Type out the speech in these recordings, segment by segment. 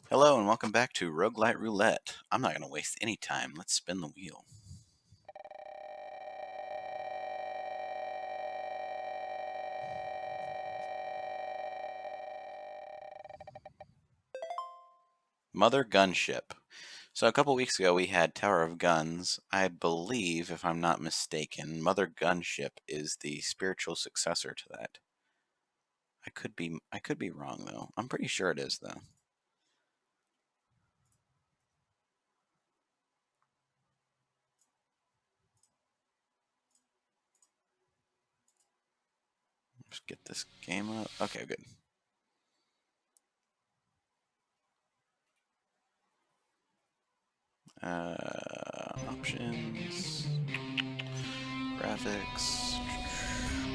Hello and welcome back to Roguelite Roulette. I'm not going to waste any time. Let's spin the wheel. Mothergunship. So a couple weeks ago we had Tower of Guns. I believe, if I'm not mistaken, Mothergunship is the spiritual successor to that. I could be wrong though. I'm pretty sure it is though. Let's get this game up. Okay, good. Options, graphics.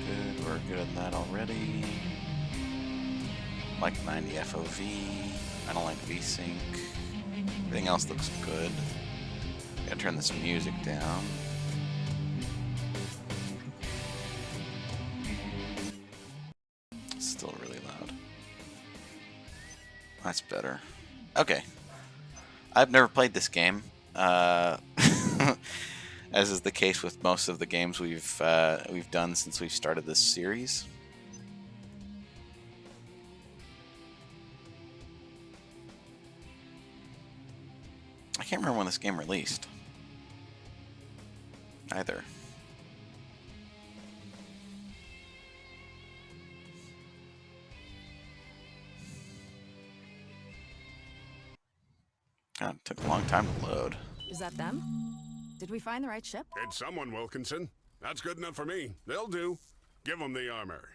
Good, we're good on that already. Like 90 FOV. I don't like VSync. Everything else looks good. Gotta turn this music down. It's still really loud. That's better. Okay. I've never played this game. As is the case with most of the games we've done since we've started this series. I can't remember when this game released. Either. God, it took a long time to load. Is that them? Did we find the right ship? It's someone, Wilkinson. That's good enough for me. They'll do. Give them the armor.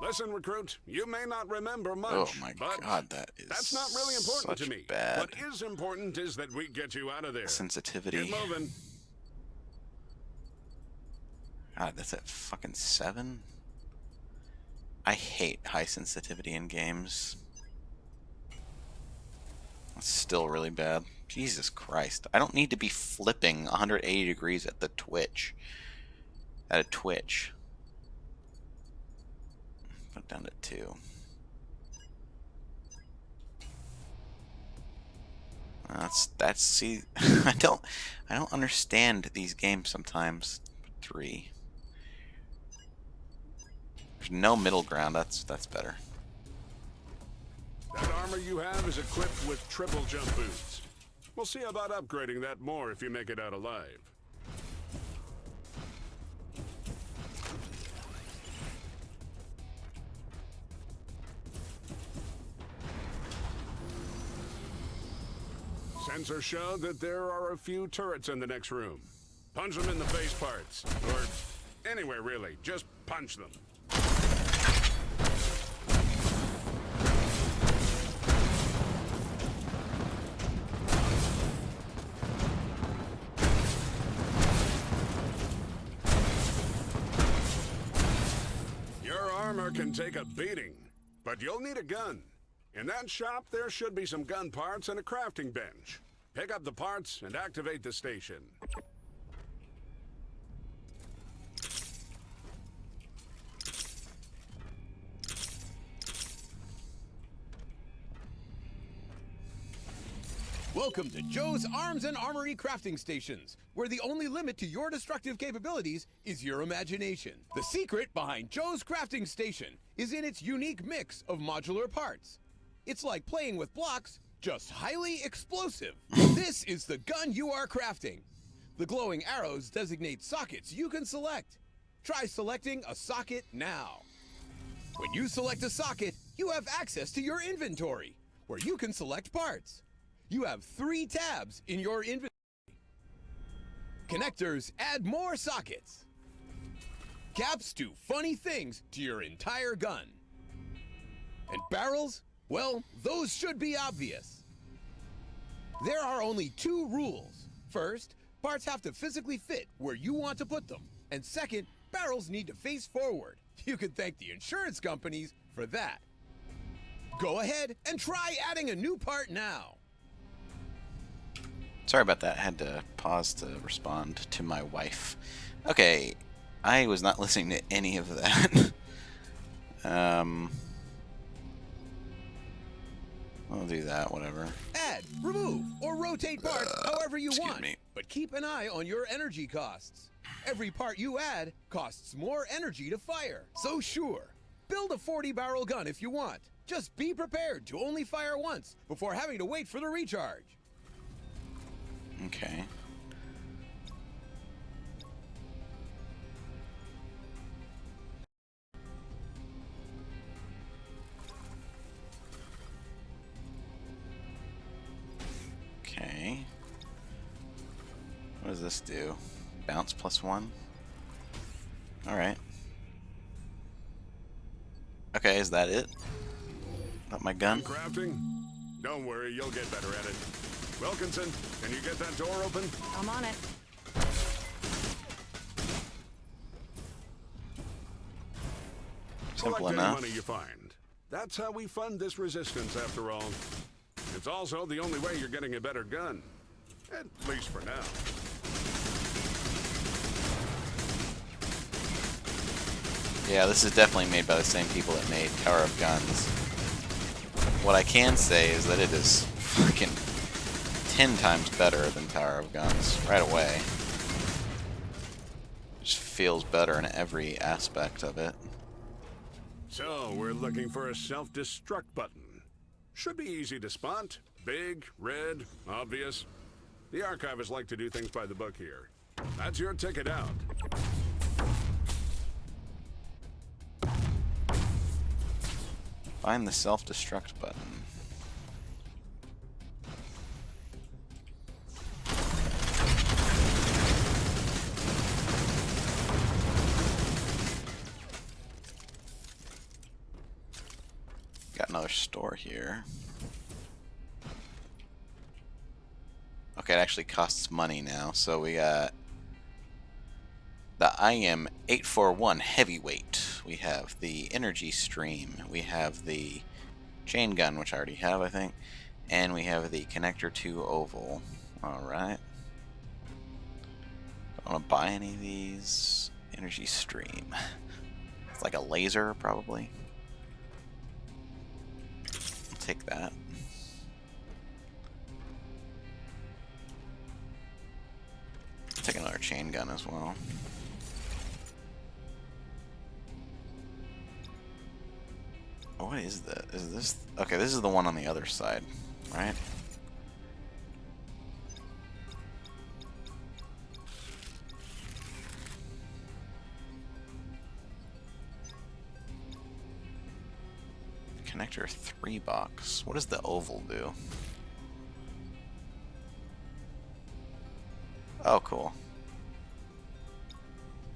Listen, recruit, you may not remember much, Oh my but god, that is that's not really important to me. Bad. What is important is that we get you out of there. Sensitivity. Get moving. God, that's at fucking 7? I hate high sensitivity in games. It's still really bad. Jesus Christ. I don't need to be flipping 180 degrees at the Twitch. At a Twitch. Put it down to 2. See, I don't understand these games sometimes. 3. There's no middle ground. That's better. That armor you have is equipped with triple jump boots. We'll see about upgrading that more if you make it out alive. Sensors show that there are a few turrets in the next room. Punch them in the face parts. Or anywhere, really. Just punch them. Your armor can take a beating, but you'll need a gun. In that shop, there should be some gun parts and a crafting bench. Pick up the parts and activate the station. Welcome to Joe's Arms and Armory Crafting Stations, where the only limit to your destructive capabilities is your imagination. The secret behind Joe's Crafting Station is in its unique mix of modular parts. It's like playing with blocks, just highly explosive. This is the gun you are crafting. The glowing arrows designate sockets you can select. Try selecting a socket now. When you select a socket, you have access to your inventory, where you can select parts. You have 3 tabs in your inventory. Connectors add more sockets. Caps do funny things to your entire gun. And barrels? Well, those should be obvious. There are only 2 rules. First, parts have to physically fit where you want to put them. And second, barrels need to face forward. You can thank the insurance companies for that. Go ahead and try adding a new part now. Sorry about that. I had to pause to respond to my wife. Okay, I was not listening to any of that. I'll do that, whatever. Add, remove, or rotate parts however you excuse want. me. But keep an eye on your energy costs. Every part you add costs more energy to fire. So sure, build a 40-barrel gun if you want. Just be prepared to only fire once before having to wait for the recharge. Okay. Okay. What does this do? Bounce +1? Alright. Okay, is that it? Not my gun? Crafting? Don't worry, you'll get better at it. Wilkinson, can you get that door open? I'm on it. Simple Collect any enough. money you find. That's how we fund this resistance, after all. It's also the only way you're getting a better gun. At least for now. Yeah, this is definitely made by the same people that made Tower of Guns. What I can say is that it is fucking 10 times better than Tower of Guns right away. Just feels better in every aspect of it. So, we're looking for a self-destruct button. Should be easy to spot. Big, red, obvious. The Archivists like to do things by the book here. That's your ticket out. Find the self-destruct button. Got another store here. Okay, it actually costs money now, so we got the IM 841 heavyweight. We have the energy stream. We have the chain gun, which I already have, I think, and we have the connector 2 oval. All right. Don't want to buy any of these. Energy stream. It's like a laser, probably. I'll take that. Take another chain gun as well. What is that? Is this... Okay, this is the one on the other side, right? Connector 3 box. What does the oval do? Oh, cool.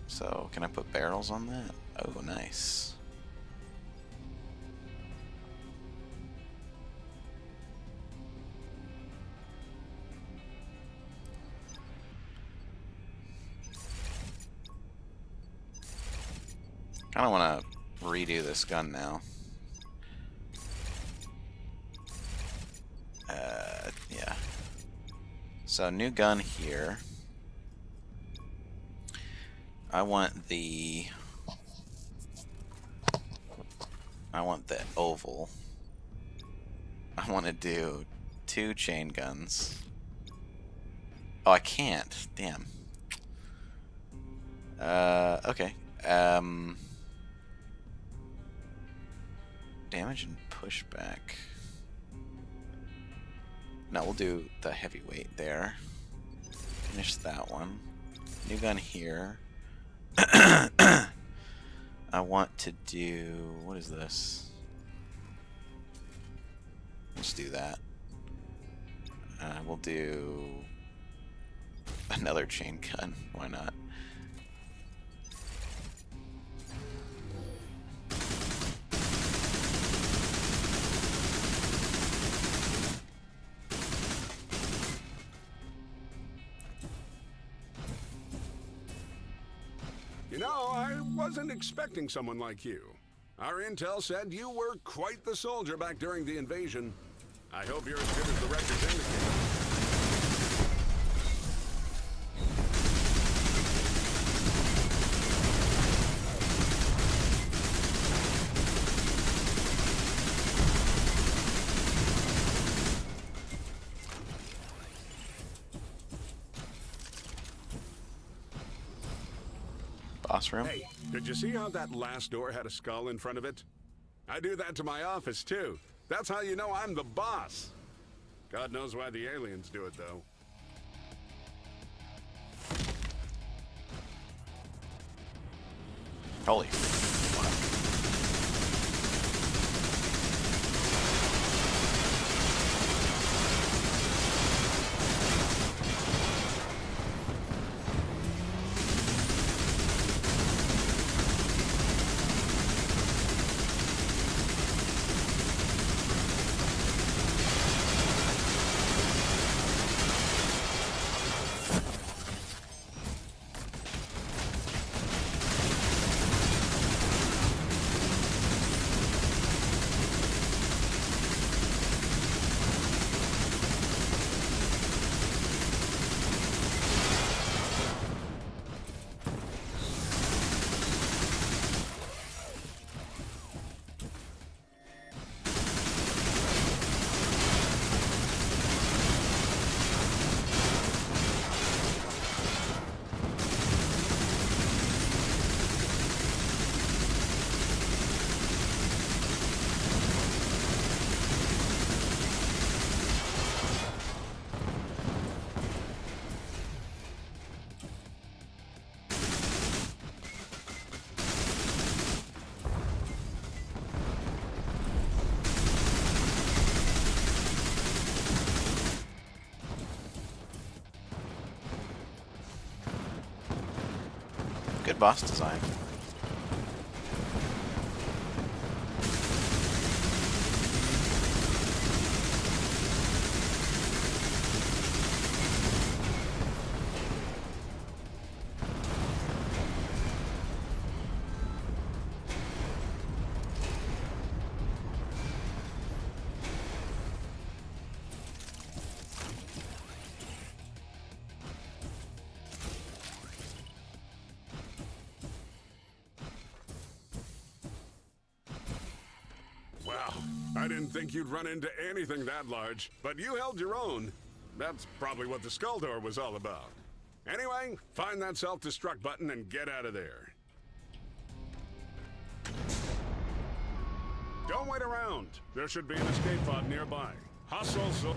So, can I put barrels on that? Oh, nice. Kinda wanna redo this gun now. Yeah. So, new gun here. I want the oval. I want to do 2 chain guns. Oh, I can't. Damn. Okay. Damage and pushback. No, we'll do the heavyweight there. Finish that one. New gun here. I want to do... What is this? Let's do that. We'll do another chain gun. Why not? You know, I wasn't expecting someone like you. Our intel said you were quite the soldier back during the invasion. I hope you're as good as the records indicate. Boss room? Hey, did you see how that last door had a skull in front of it? I do that to my office, too. That's how you know I'm the boss. God knows why the aliens do it, though. Holy. Good boss design. Wow, I didn't think you'd run into anything that large, but you held your own. That's probably what the skull door was all about. Anyway, find that self-destruct button and get out of there. Don't wait around. There should be an escape pod nearby. Hustle, so...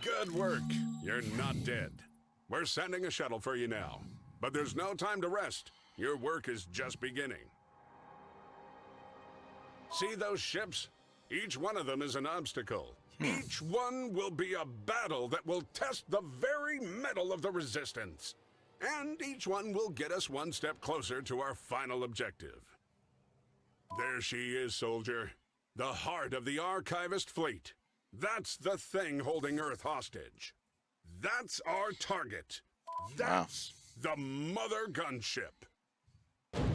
Good work. You're not dead. We're sending a shuttle for you now. But there's no time to rest. Your work is just beginning. See those ships? Each one of them is an obstacle. Each one will be a battle that will test the very mettle of the Resistance. And each one will get us one step closer to our final objective. There she is, soldier. The heart of the Archivist fleet. That's the thing holding Earth hostage. That's our target. That's the Mothergunship.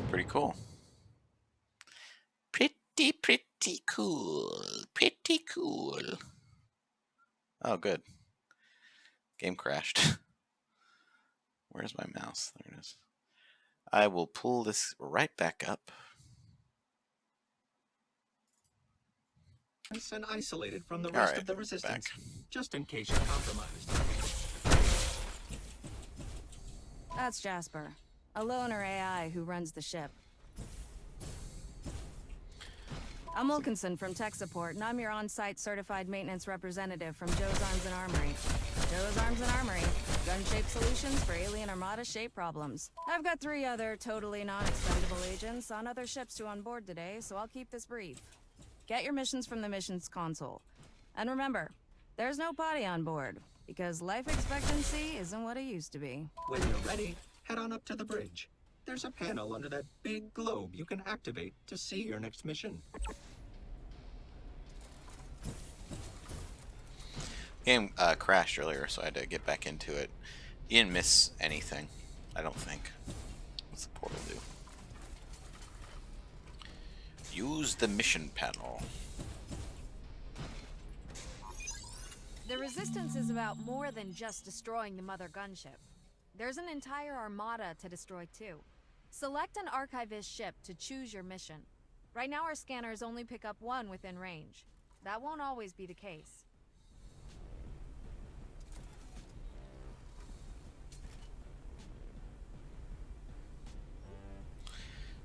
Pretty cool. Pretty cool. Pretty cool. Oh, good. Game crashed. Where's my mouse? There it is. I will pull this right back up. And isolated from the rest of the Resistance, just in case you're compromised. That's Jasper, a loner AI who runs the ship. I'm Wilkinson from Tech Support, and I'm your on-site certified maintenance representative from Joe's Arms and Armory. Joe's Arms and Armory, gun-shaped solutions for alien armada-shaped problems. I've got 3 other totally non-expendable agents on other ships to onboard today, so I'll keep this brief. Get your missions from the missions console. And remember, there's no potty on board, because life expectancy isn't what it used to be. When you're ready, head on up to the bridge. There's a panel under that big globe you can activate to see your next mission. Game crashed earlier, so I had to get back into it. You didn't miss anything, I don't think. What's the portal do? Use the mission panel. The Resistance is about more than just destroying the Mothergunship. There's an entire armada to destroy too. Select an Archivist ship to choose your mission. Right now our scanners only pick up one within range. That won't always be the case.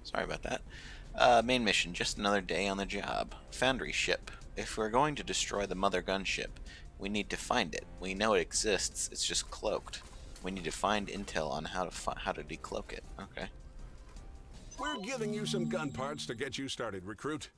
Sorry about that. Main mission, just another day on the job. Foundry ship. If we're going to destroy the Mothergunship, we need to find it. We know it exists, it's just cloaked. We need to find intel on how to decloak it. Okay. We're giving you some gun parts to get you started, recruit.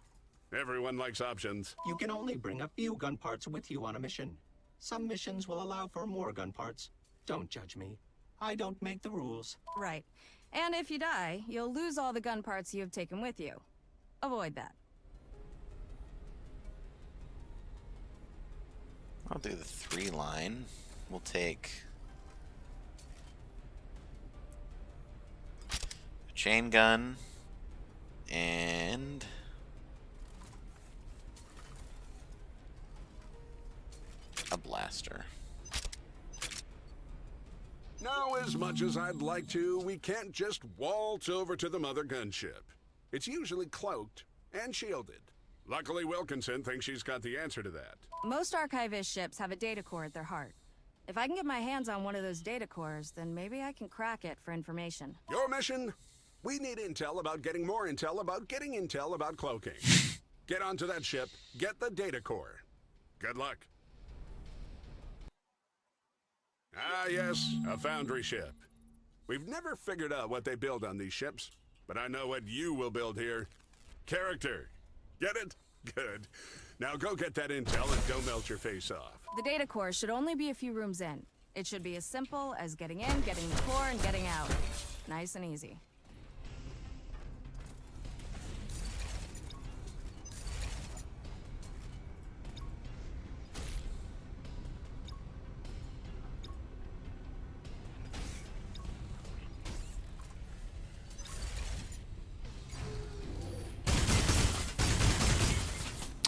Everyone likes options. You can only bring a few gun parts with you on a mission. Some missions will allow for more gun parts. Don't judge me. I don't make the rules. Right. And if you die, you'll lose all the gun parts you have taken with you. Avoid that. I'll do the 3 line. We'll take a chain gun and a blaster. Now, as much as I'd like to, we can't just waltz over to the Mothergunship. It's usually cloaked and shielded. Luckily, Wilkinson thinks she's got the answer to that. Most Archivist ships have a data core at their heart. If I can get my hands on one of those data cores, then maybe I can crack it for information. Your mission? We need intel about getting more intel about getting intel about cloaking. Get onto that ship, get the data core. Good luck. Ah, yes, a foundry ship. We've never figured out what they build on these ships, but I know what you will build here. Character. Get it? Good. Now go get that intel and don't melt your face off. The data core should only be a few rooms in. It should be as simple as getting in, getting the core, and getting out. Nice and easy.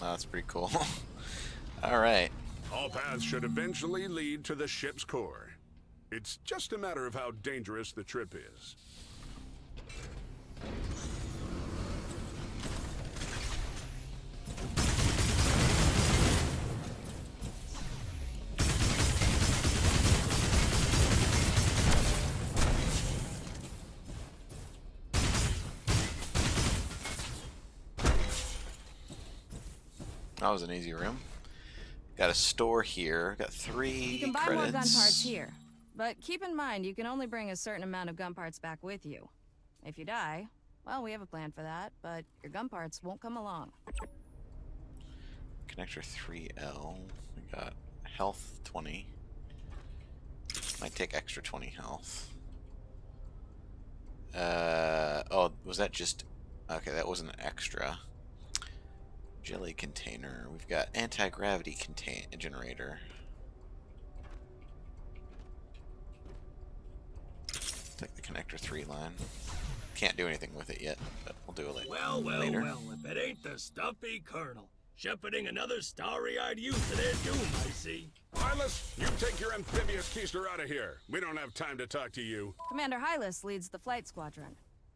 Oh, that's pretty cool. Alright. All paths should eventually lead to the ship's core. It's just a matter of how dangerous the trip is. That was an easy room. Got a store here. Got 3 You can buy credits. more gun parts here. But keep in mind, you can only bring a certain amount of gun parts back with you. If you die, well, we have a plan for that, but your gun parts won't come along. Connector 3L. We got health 20. Might take extra 20 health. Oh, was that just... Okay, that wasn't an extra. Jelly container. We've got anti-gravity generator. Take the connector 3 line. Can't do anything with it yet, but we'll do it later. Well, if it ain't the stuffy colonel, shepherding another starry-eyed youth to their doom, I see. Hylas, you take your amphibious keister out of here. We don't have time to talk to you. Commander Hylas leads the flight squadron.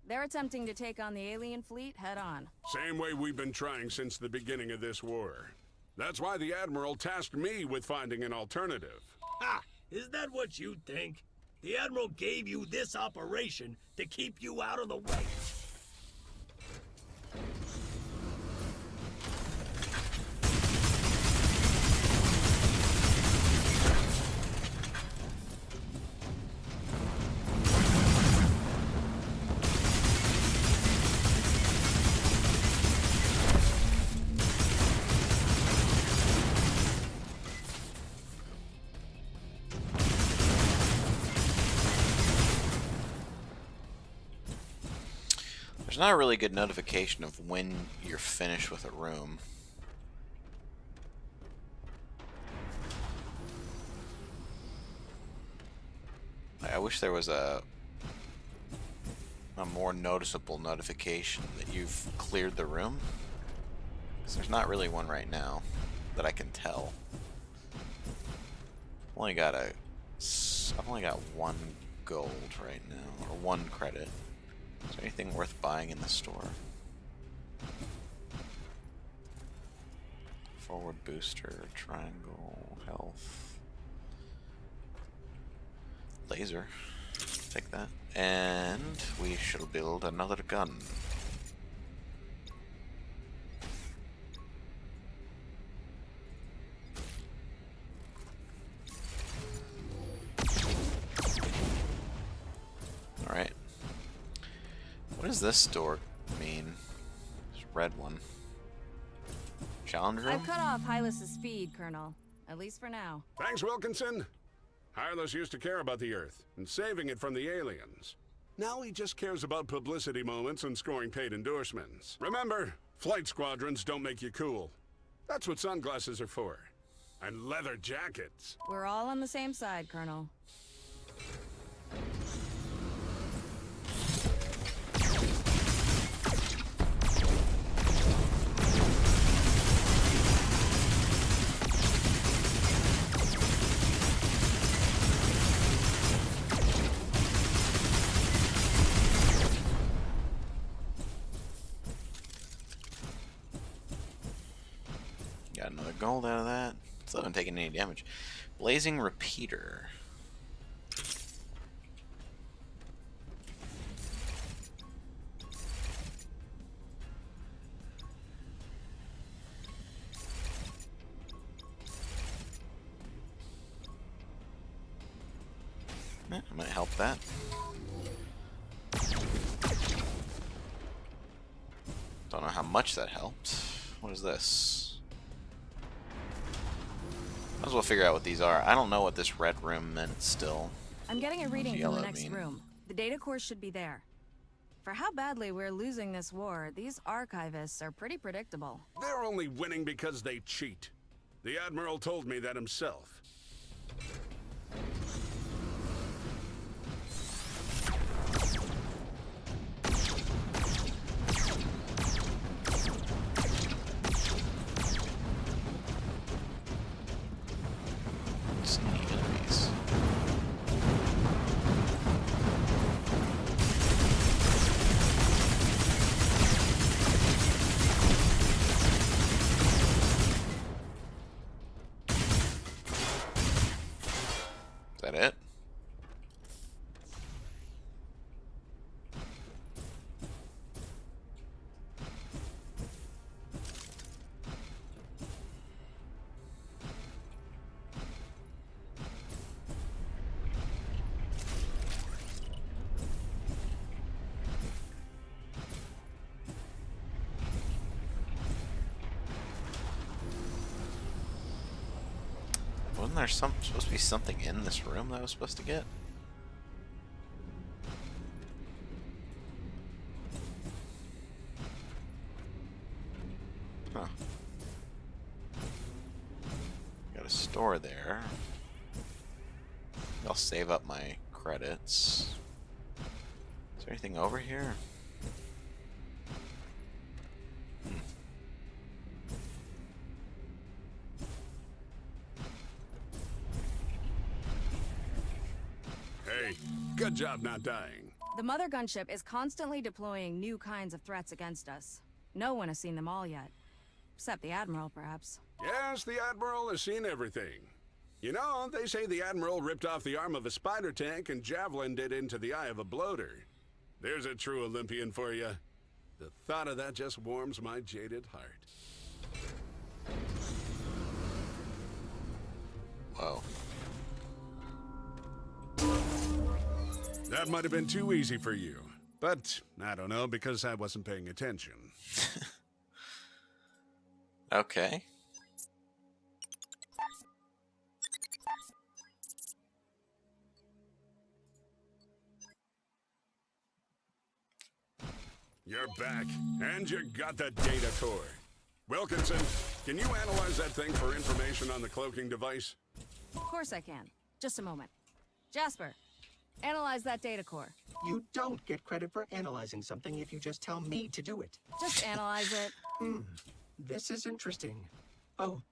They're attempting to take on the alien fleet head-on. Same way we've been trying since the beginning of this war. That's why the Admiral tasked me with finding an alternative. Ha! Is that what you think? The Admiral gave you this operation to keep you out of the way. There's not a really good notification of when you're finished with a room. I wish there was a more noticeable notification that you've cleared the room, because there's not really one right now that I can tell. I've only got 1 gold right now, or 1 credit. Is there anything worth buying in the store? Forward booster, triangle, health, laser. Take that. And we shall build another gun. Alright. What does this door mean? This red one. Challenge room? I've cut off Hylas's feed, Colonel. At least for now. Thanks, Wilkinson. Hylas used to care about the Earth and saving it from the aliens. Now he just cares about publicity moments and scoring paid endorsements. Remember, flight squadrons don't make you cool. That's what sunglasses are for. And leather jackets. We're all on the same side, Colonel. Got another gold out of that. Still haven't taken any damage. Blazing repeater. I might help that. Don't know how much that helped. What is this? Might as well figure out what these are. I don't know what this red room meant still. I'm getting a reading from yellow the next mean? room. The data core should be there. For how badly we're losing this war, these archivists are pretty predictable. They're only winning because they cheat. The Admiral told me that himself. Sneaky enemies. Is that it? Wasn't there supposed to be something in this room that I was supposed to get? Huh. Got a store there. I'll save up my credits. Is there anything over here? Hey, good job not dying. The Mothergunship is constantly deploying new kinds of threats against us. No one has seen them all yet. Except the Admiral, perhaps. Yes, the Admiral has seen everything. You know, they say the Admiral ripped off the arm of a spider tank and javelined it into the eye of a bloater. There's a true Olympian for you. The thought of that just warms my jaded heart. Whoa. That might have been too easy for you. But, I don't know, because I wasn't paying attention. Okay. You're back, and you got the data core. Wilkinson, can you analyze that thing for information on the cloaking device? Of course I can. Just a moment. Jasper, analyze that data core. You don't get credit for analyzing something if you just tell me to do it. Just analyze it. This is interesting. Oh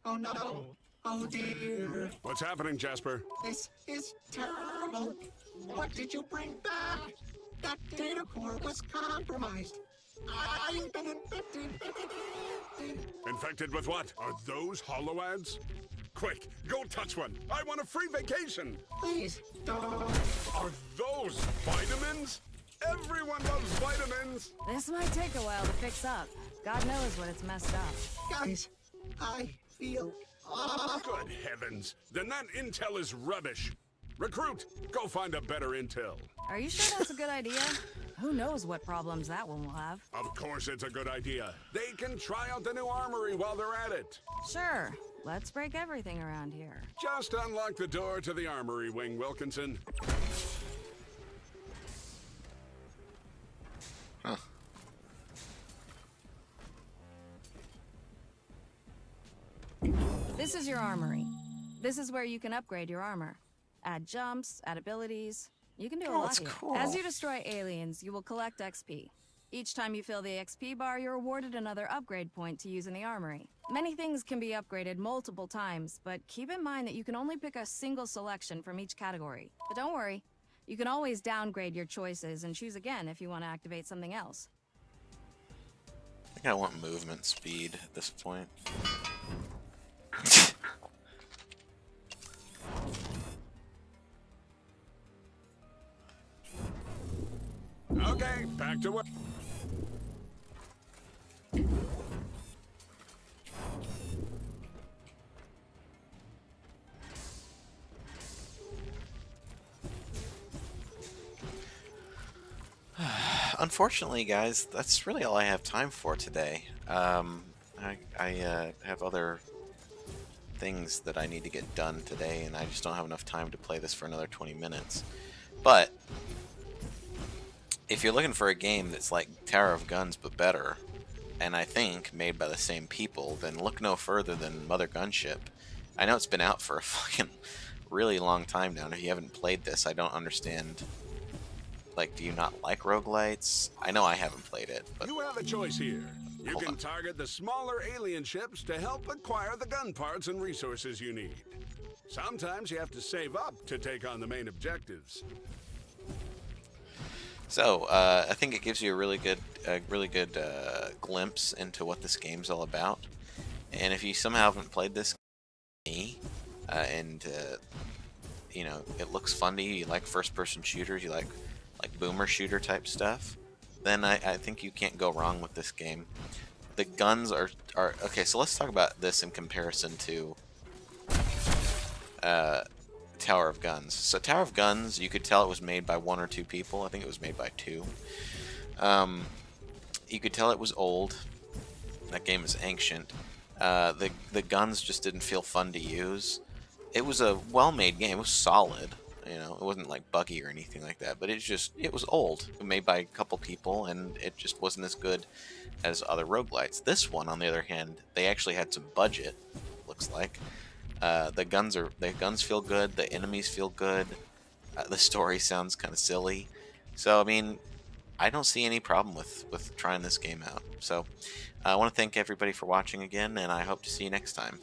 no. Oh dear. What's happening, Jasper? This is terrible. What did you bring back? That data core was compromised. I've been infected. Infected with what? Are those holo ads? Quick, go touch one. I want a free vacation. Please, don't. Are those vitamins? Everyone loves vitamins. This might take a while to fix up. God knows what it's messed up. Guys, I feel awful. Good heavens. Then that intel is rubbish. Recruit, go find a better intel. Are you sure that's a good idea? Who knows what problems that one will have? Of course it's a good idea. They can try out the new armory while they're at it. Sure. Let's break everything around here. Just unlock the door to the armory wing, Wilkinson. Huh. This is your armory. This is where you can upgrade your armor. Add jumps, add abilities. You can do a Oh, lot that's here. cool. As you destroy aliens, you will collect XP. Each time you fill the XP bar, you're awarded another upgrade point to use in the armory. Many things can be upgraded multiple times, but keep in mind that you can only pick a single selection from each category. But don't worry, you can always downgrade your choices and choose again if you want to activate something else. I think I want movement speed at this point. Okay, back to work. Unfortunately, guys, that's really all I have time for today. I have other things that I need to get done today, and I just don't have enough time to play this for another 20 minutes. But if you're looking for a game that's like Terra of Guns but better, and I think made by the same people, then look no further than Mothergunship. I know it's been out for a fucking really long time now, and if you haven't played this, I don't understand. Like, do you not like roguelites? I know I haven't played it, but You have a choice here. You Hold can on. target the smaller alien ships to help acquire the gun parts and resources you need. Sometimes you have to save up to take on the main objectives. so I think it gives you a really good glimpse into what this game's all about. And if you somehow haven't played this game, and you know, it looks fun to you, you like first-person shooters, you like boomer shooter type stuff, then I think you can't go wrong with this game. The guns are okay. So let's talk about this in comparison to Tower of Guns. So Tower of Guns, you could tell it was made by one or two people. I think it was made by two. You could tell it was old. That game is ancient. The guns just didn't feel fun to use. It was a well-made game. It was solid. You know, it wasn't like buggy or anything like that. But it was old. It was made by a couple people, and it just wasn't as good as other roguelites. This one, on the other hand, they actually had some budget. Looks like. The guns feel good. The enemies feel good. The story sounds kind of silly. So I mean, I don't see any problem with trying this game out. So I want to thank everybody for watching again, and I hope to see you next time.